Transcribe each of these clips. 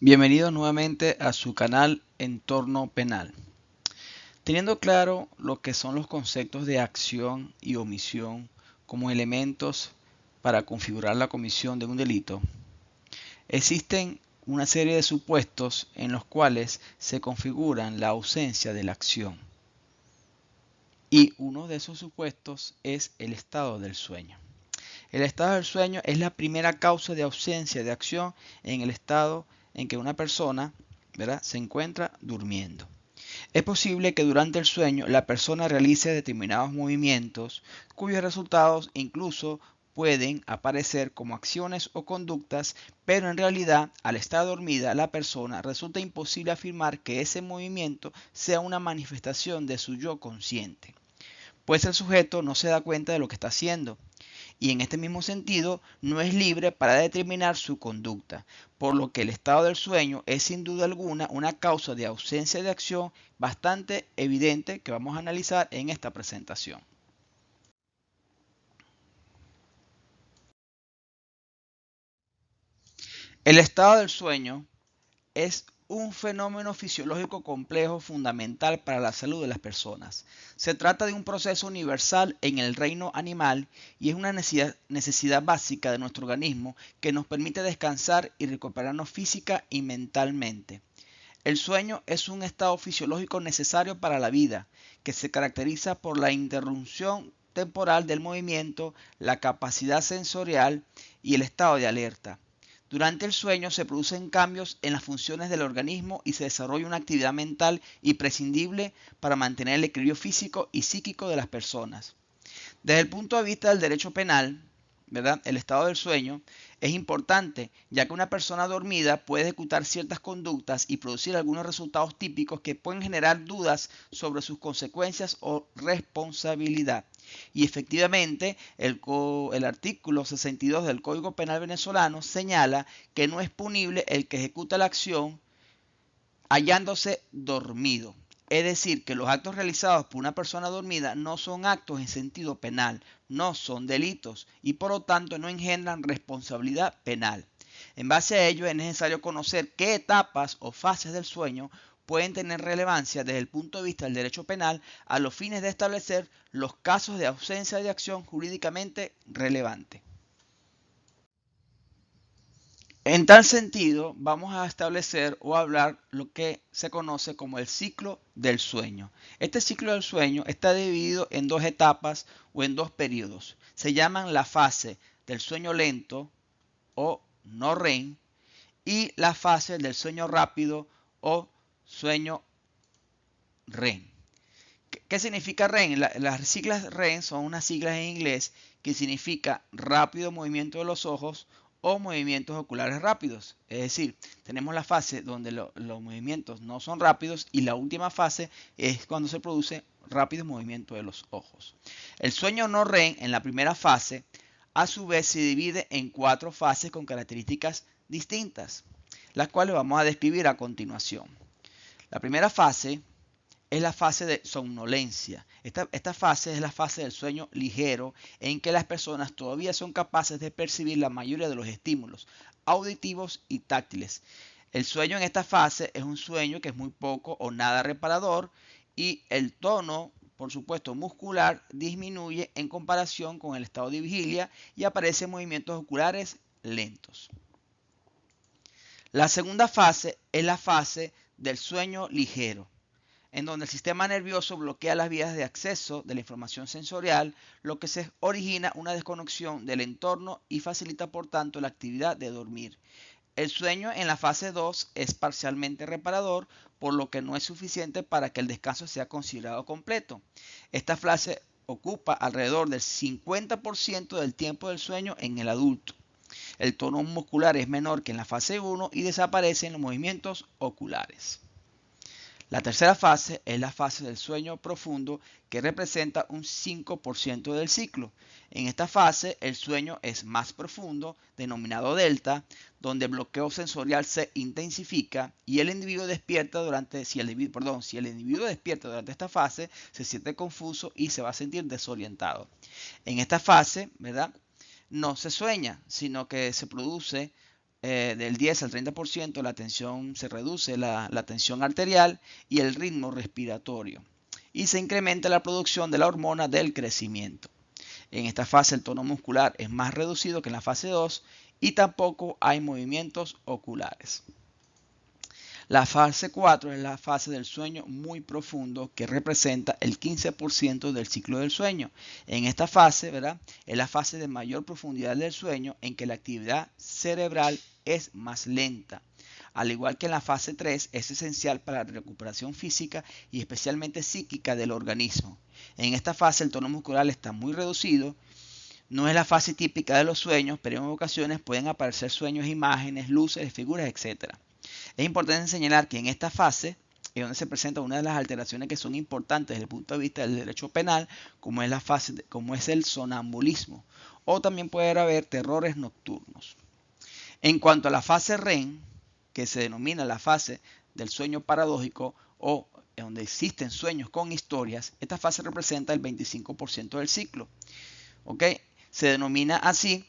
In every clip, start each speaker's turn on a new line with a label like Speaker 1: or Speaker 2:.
Speaker 1: Bienvenidos nuevamente a su canal Entorno Penal. Teniendo claro lo que son los conceptos de acción y omisión como elementos para configurar la comisión de un delito, existen una serie de supuestos en los cuales se configuran la ausencia de la acción. Y uno de esos supuestos es el estado del sueño. El estado del sueño es la primera causa de ausencia de acción en el estado en que una persona, ¿verdad?, se encuentra durmiendo. Es posible que durante el sueño la persona realice determinados movimientos cuyos resultados incluso pueden aparecer como acciones o conductas, pero en realidad al estar dormida la persona resulta imposible afirmar que ese movimiento sea una manifestación de su yo consciente, pues el sujeto no se da cuenta de lo que está haciendo y en este mismo sentido no es libre para determinar su conducta, por lo que el estado del sueño es sin duda alguna una causa de ausencia de acción bastante evidente que vamos a analizar en esta presentación. El estado del sueño es un fenómeno fisiológico complejo fundamental para la salud de las personas. Se trata de un proceso universal en el reino animal y es una necesidad básica de nuestro organismo que nos permite descansar y recuperarnos física y mentalmente. El sueño es un estado fisiológico necesario para la vida, que se caracteriza por la interrupción temporal del movimiento, la capacidad sensorial y el estado de alerta. Durante el sueño se producen cambios en las funciones del organismo y se desarrolla una actividad mental imprescindible para mantener el equilibrio físico y psíquico de las personas. Desde el punto de vista del derecho penal, ¿verdad?, el estado del sueño es importante, ya que una persona dormida puede ejecutar ciertas conductas y producir algunos resultados típicos que pueden generar dudas sobre sus consecuencias o responsabilidad. Y efectivamente, el artículo 62 del Código Penal venezolano señala que no es punible el que ejecuta la acción hallándose dormido. Es decir, que los actos realizados por una persona dormida no son actos en sentido penal, no son delitos y por lo tanto no engendran responsabilidad penal. En base a ello es necesario conocer qué etapas o fases del sueño pueden tener relevancia desde el punto de vista del derecho penal a los fines de establecer los casos de ausencia de acción jurídicamente relevante. En tal sentido, vamos a establecer o hablar lo que se conoce como el ciclo del sueño. Este ciclo del sueño está dividido en dos etapas o en dos periodos. Se llaman la fase del sueño lento o no REM y la fase del sueño rápido o sueño REM. ¿Qué significa REM? Las siglas REM son unas siglas en inglés que significa rápido movimiento de los ojos o movimientos oculares rápidos. Es decir, tenemos la fase donde los movimientos no son rápidos y la última fase es cuando se produce rápido movimiento de los ojos. El sueño no REM en la primera fase a su vez se divide en cuatro fases con características distintas, las cuales vamos a describir a continuación. La primera fase es la fase de somnolencia. Esta fase es la fase del sueño ligero en que las personas todavía son capaces de percibir la mayoría de los estímulos auditivos y táctiles. El sueño en esta fase es un sueño que es muy poco o nada reparador y el tono, por supuesto, muscular disminuye en comparación con el estado de vigilia y aparecen movimientos oculares lentos. La segunda fase es la fase del sueño ligero, en donde el sistema nervioso bloquea las vías de acceso de la información sensorial, lo que se origina una desconexión del entorno y facilita por tanto la actividad de dormir. El sueño en la fase 2 es parcialmente reparador, por lo que no es suficiente para que el descanso sea considerado completo. Esta fase ocupa alrededor del 50% del tiempo del sueño en el adulto. El tono muscular es menor que en la fase 1 y desaparecen los movimientos oculares. La tercera fase es la fase del sueño profundo, que representa un 5% del ciclo. En esta fase el sueño es más profundo, denominado delta, donde el bloqueo sensorial se intensifica y el individuo despierta si el individuo despierta durante esta fase, se siente confuso y se va a sentir desorientado. En esta fase, ¿verdad?, no se sueña, sino que se produce del 10 al 30%, la tensión se reduce, la tensión arterial y el ritmo respiratorio. Y se incrementa la producción de la hormona del crecimiento. En esta fase el tono muscular es más reducido que en la fase 2 y tampoco hay movimientos oculares. La fase 4 es la fase del sueño muy profundo que representa el 15% del ciclo del sueño. En esta fase, ¿verdad? Es la fase de mayor profundidad del sueño en que la actividad cerebral es más lenta. Al igual que en la fase 3, es esencial para la recuperación física y especialmente psíquica del organismo. En esta fase el tono muscular está muy reducido. No es la fase típica de los sueños, pero en ocasiones pueden aparecer sueños, imágenes, luces, figuras, etc. Es importante señalar que en esta fase es donde se presenta una de las alteraciones que son importantes desde el punto de vista del derecho penal, como es el sonambulismo, o también puede haber terrores nocturnos. En cuanto a la fase REM, que se denomina la fase del sueño paradójico o donde existen sueños con historias, esta fase representa el 25% del ciclo. ¿Ok? Se denomina así,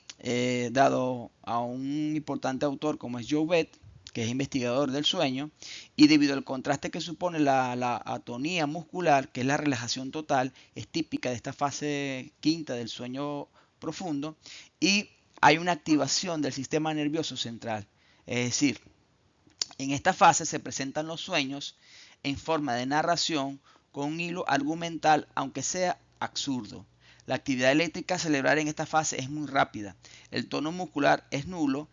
Speaker 1: dado a un importante autor como es Joe Bett, que es investigador del sueño, y debido al contraste que supone la atonía muscular, que es la relajación total, es típica de esta fase quinta del sueño profundo, y hay una activación del sistema nervioso central. Es decir, en esta fase se presentan los sueños en forma de narración con un hilo argumental, aunque sea absurdo. La actividad eléctrica cerebral en esta fase es muy rápida. El tono muscular es nulo,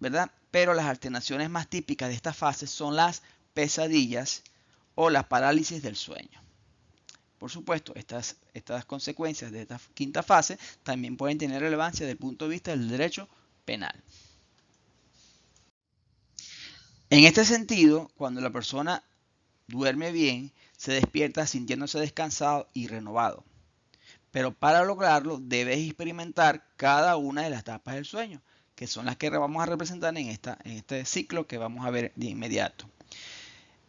Speaker 1: ¿verdad? Pero las alternaciones más típicas de esta fase son las pesadillas o la parálisis del sueño. Por supuesto, estas consecuencias de esta quinta fase también pueden tener relevancia desde el punto de vista del derecho penal. En este sentido, cuando la persona duerme bien, se despierta sintiéndose descansado y renovado. Pero para lograrlo, debes experimentar cada una de las etapas del sueño, que son las que vamos a representar en este ciclo que vamos a ver de inmediato.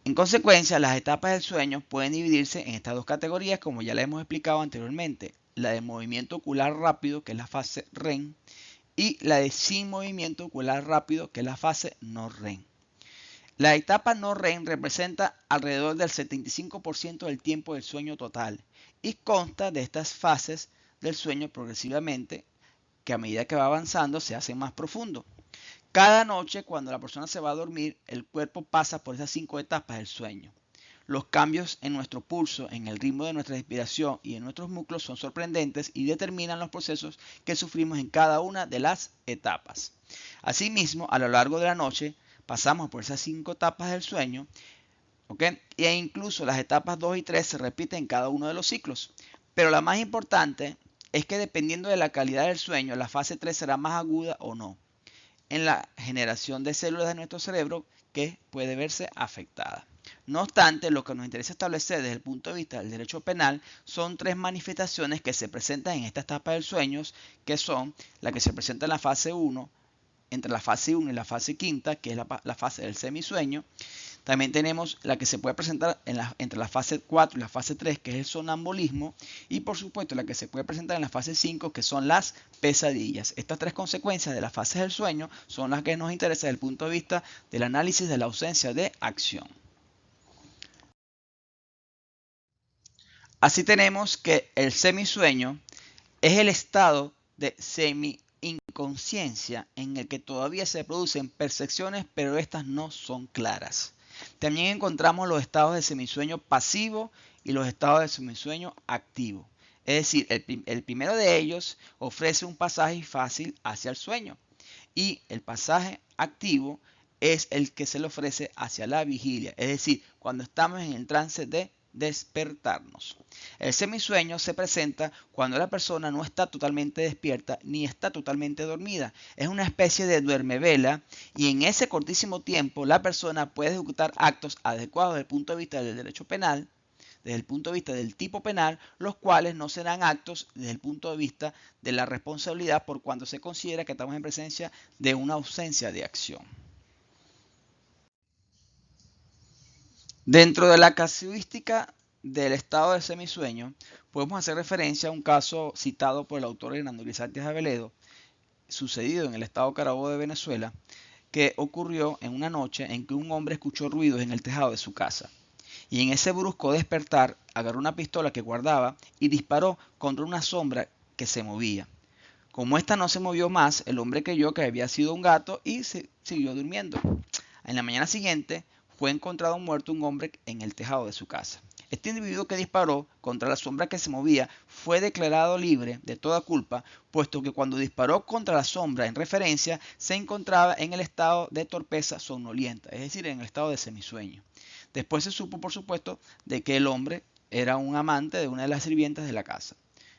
Speaker 1: En consecuencia, las etapas del sueño pueden dividirse en estas dos categorías, como ya les hemos explicado anteriormente. La de movimiento ocular rápido, que es la fase REM, y la de sin movimiento ocular rápido, que es la fase no REM. La etapa no REM representa alrededor del 75% del tiempo del sueño total y consta de estas fases del sueño progresivamente que a medida que va avanzando se hace más profundo. Cada noche cuando la persona se va a dormir, el cuerpo pasa por esas 5 etapas del sueño. Los cambios en nuestro pulso, en el ritmo de nuestra respiración y en nuestros músculos son sorprendentes y determinan los procesos que sufrimos en cada una de las etapas. Asimismo, a lo largo de la noche, pasamos por esas 5 etapas del sueño, ¿ok? E incluso las etapas 2 y 3 se repiten en cada uno de los ciclos. Pero la más importante es que dependiendo de la calidad del sueño, la fase 3 será más aguda o no en la generación de células de nuestro cerebro que puede verse afectada. No obstante, lo que nos interesa establecer desde el punto de vista del derecho penal son 3 manifestaciones que se presentan en esta etapa del sueño, que son la que se presenta en la fase 1, entre la fase 1 y la fase quinta, que es la fase del semisueño. También tenemos la que se puede presentar entre la fase 4 y la fase 3, que es el sonambulismo. Y por supuesto la que se puede presentar en la fase 5, que son las pesadillas. Estas 3 consecuencias de las fases del sueño son las que nos interesan desde el punto de vista del análisis de la ausencia de acción. Así tenemos que el semisueño es el estado de semi-inconsciencia en el que todavía se producen percepciones, pero estas no son claras. También encontramos los estados de semisueño pasivo y los estados de semisueño activo. Es decir, el primero de ellos ofrece un pasaje fácil hacia el sueño y el pasaje activo es el que se le ofrece hacia la vigilia, es decir, cuando estamos en el trance de despertarnos. El semisueño se presenta cuando la persona no está totalmente despierta ni está totalmente dormida. Es una especie de duermevela y en ese cortísimo tiempo la persona puede ejecutar actos adecuados desde el punto de vista del derecho penal, desde el punto de vista del tipo penal, los cuales no serán actos desde el punto de vista de la responsabilidad por cuando se considera que estamos en presencia de una ausencia de acción. Dentro de la casuística del estado de semisueño, podemos hacer referencia a un caso citado por el autor Hernando Luis Artigas Aveledo, sucedido en el estado Carabobo de Venezuela, que ocurrió en una noche en que un hombre escuchó ruidos en el tejado de su casa. Y en ese brusco despertar, agarró una pistola que guardaba y disparó contra una sombra que se movía. Como ésta no se movió más, el hombre creyó que había sido un gato y siguió durmiendo. En la mañana siguiente fue encontrado muerto un hombre en el tejado de su casa. Este individuo que disparó contra la sombra que se movía fue declarado libre de toda culpa, puesto que cuando disparó contra la sombra en referencia se encontraba en el estado de torpeza somnolienta, es decir, en el estado de semisueño. Después se supo, por supuesto, de que el hombre era un amante de una de las sirvientas de la casa.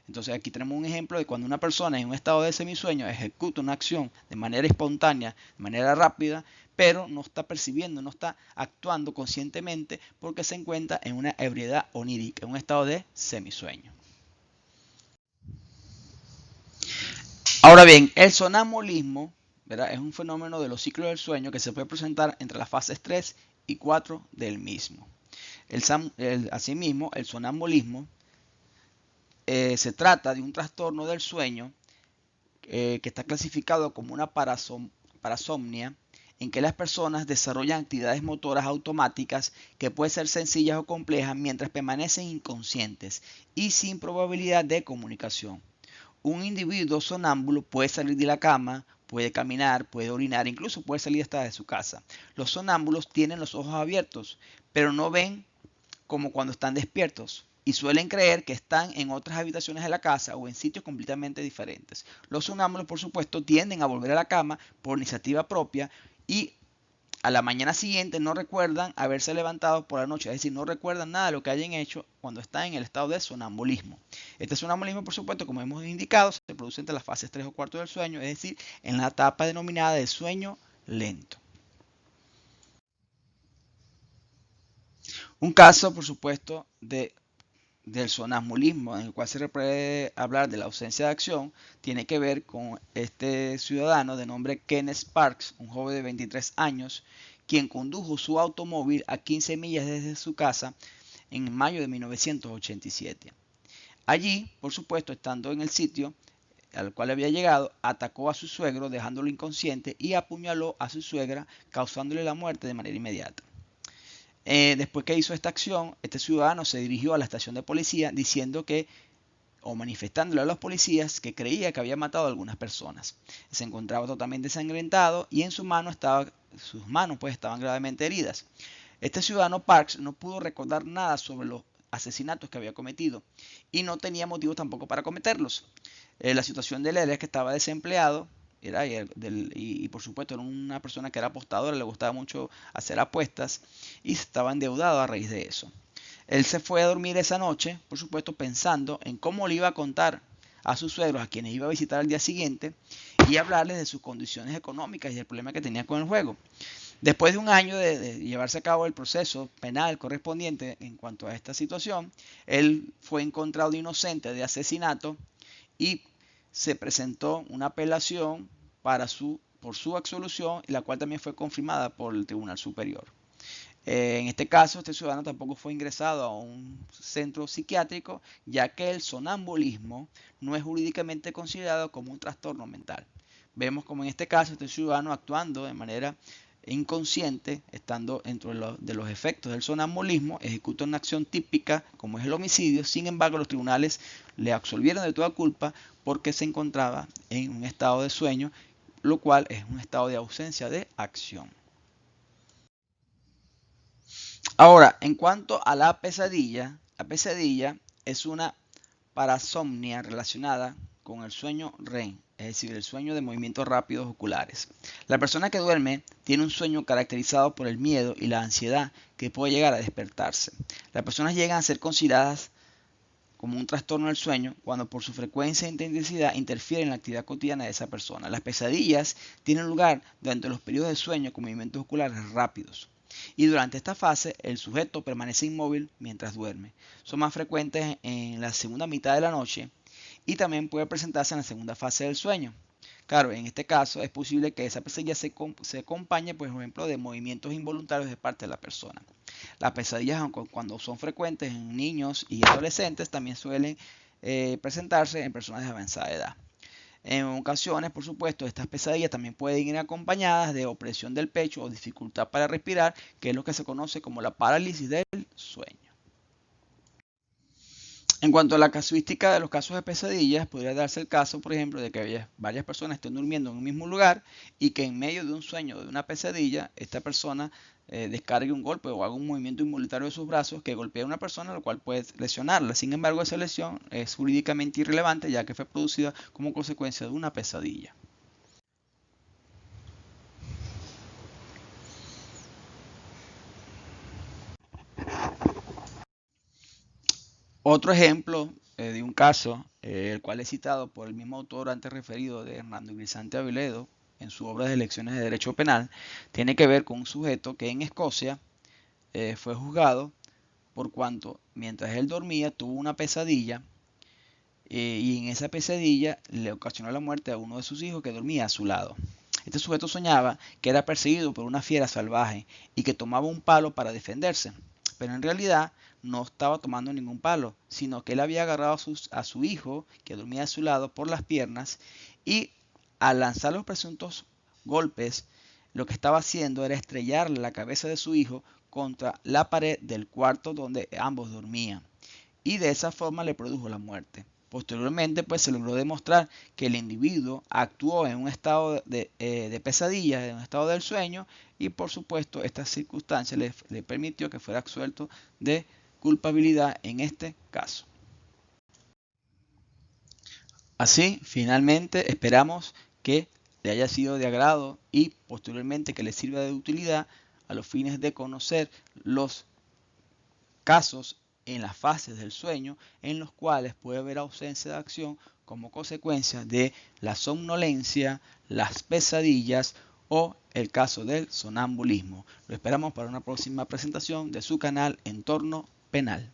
Speaker 1: Entonces aquí tenemos un ejemplo de cuando una persona en un estado de semisueño ejecuta una acción de manera espontánea, de manera rápida, pero no está percibiendo, no está actuando conscientemente porque se encuentra en una ebriedad onírica, en un estado de semisueño. Ahora bien, el sonambulismo, ¿verdad?, es un fenómeno de los ciclos del sueño que se puede presentar entre las fases 3 y 4 del mismo. Asimismo, el sonambulismo se trata de un trastorno del sueño que está clasificado como una parasomnia, en que las personas desarrollan actividades motoras automáticas que pueden ser sencillas o complejas mientras permanecen inconscientes y sin probabilidad de comunicación. Un individuo sonámbulo puede salir de la cama, puede caminar, puede orinar, incluso puede salir hasta de su casa. Los sonámbulos tienen los ojos abiertos, pero no ven como cuando están despiertos y suelen creer que están en otras habitaciones de la casa o en sitios completamente diferentes. Los sonámbulos, por supuesto, tienden a volver a la cama por iniciativa propia y a la mañana siguiente no recuerdan haberse levantado por la noche, es decir, no recuerdan nada de lo que hayan hecho cuando están en el estado de sonambulismo. Este sonambulismo, por supuesto, como hemos indicado, se produce entre las fases 3 o 4 del sueño, es decir, en la etapa denominada de sueño lento. Un caso, por supuesto, del sonambulismo, en el cual se puede hablar de la ausencia de acción, tiene que ver con este ciudadano de nombre Kenneth Sparks, un joven de 23 años, quien condujo su automóvil a 15 millas desde su casa en mayo de 1987. Allí, por supuesto, estando en el sitio al cual había llegado, atacó a su suegro dejándolo inconsciente y apuñaló a su suegra, causándole la muerte de manera inmediata. Después que hizo esta acción, este ciudadano se dirigió a la estación de policía diciendo que, o manifestándole a los policías, que creía que había matado a algunas personas. Se encontraba totalmente ensangrentado y en sus manos pues estaban gravemente heridas. Este ciudadano Parks no pudo recordar nada sobre los asesinatos que había cometido y no tenía motivos tampoco para cometerlos. La situación de él era que estaba desempleado, y por supuesto era una persona que era apostadora, le gustaba mucho hacer apuestas y estaba endeudado a raíz de eso. Él se fue a dormir esa noche, por supuesto pensando en cómo le iba a contar a sus suegros, a quienes iba a visitar al día siguiente, y hablarles de sus condiciones económicas y del problema que tenía con el juego. Después de un año de llevarse a cabo el proceso penal correspondiente en cuanto a esta situación, él fue encontrado inocente de asesinato y se presentó una apelación por su absolución, la cual también fue confirmada por el Tribunal Superior. En este caso, este ciudadano tampoco fue ingresado a un centro psiquiátrico, ya que el sonambulismo no es jurídicamente considerado como un trastorno mental. Vemos como en este caso este ciudadano actuando de manera inconsciente, estando dentro de los efectos del sonambulismo, ejecuta una acción típica como es el homicidio. Sin embargo, los tribunales le absolvieron de toda culpa porque se encontraba en un estado de sueño, lo cual es un estado de ausencia de acción. Ahora, en cuanto a la pesadilla es una parasomnia relacionada con el sueño REM, es decir, el sueño de movimientos rápidos oculares. La persona que duerme tiene un sueño caracterizado por el miedo y la ansiedad que puede llegar a despertarse. Las personas llegan a ser consideradas como un trastorno del sueño cuando por su frecuencia e intensidad interfieren en la actividad cotidiana de esa persona. Las pesadillas tienen lugar durante los periodos de sueño con movimientos oculares rápidos. Y durante esta fase, el sujeto permanece inmóvil mientras duerme. Son más frecuentes en la segunda mitad de la noche y también puede presentarse en la segunda fase del sueño. Claro, en este caso es posible que esa pesadilla se acompañe, por ejemplo, de movimientos involuntarios de parte de la persona. Las pesadillas, cuando son frecuentes en niños y adolescentes, también suelen presentarse en personas de avanzada edad. En ocasiones, por supuesto, estas pesadillas también pueden ir acompañadas de opresión del pecho o dificultad para respirar, que es lo que se conoce como la parálisis del sueño. En cuanto a la casuística de los casos de pesadillas, podría darse el caso, por ejemplo, de que varias personas estén durmiendo en un mismo lugar y que en medio de un sueño o de una pesadilla, esta persona descargue un golpe o haga un movimiento involuntario de sus brazos que golpea a una persona, lo cual puede lesionarla. Sin embargo, esa lesión es jurídicamente irrelevante ya que fue producida como consecuencia de una pesadilla. Otro ejemplo de un caso, el cual es citado por el mismo autor antes referido de Hernando Grisante Aviledo en su obra de Lecciones de Derecho Penal, tiene que ver con un sujeto que en Escocia fue juzgado por cuanto mientras él dormía tuvo una pesadilla y en esa pesadilla le ocasionó la muerte a uno de sus hijos que dormía a su lado. Este sujeto soñaba que era perseguido por una fiera salvaje y que tomaba un palo para defenderse, pero en realidad no estaba tomando ningún palo, sino que él había agarrado a su hijo que dormía a su lado por las piernas y al lanzar los presuntos golpes, lo que estaba haciendo era estrellar la cabeza de su hijo contra la pared del cuarto donde ambos dormían y de esa forma le produjo la muerte. Posteriormente, pues se logró demostrar que el individuo actuó en un estado de pesadilla, en un estado del sueño, y por supuesto esta circunstancia le permitió que fuera absuelto de culpabilidad en este caso. Así, finalmente, esperamos que le haya sido de agrado y posteriormente que le sirva de utilidad a los fines de conocer los casos en las fases del sueño en los cuales puede haber ausencia de acción como consecuencia de la somnolencia, las pesadillas o el caso del sonambulismo. Lo esperamos para una próxima presentación de su canal Entorno Penal.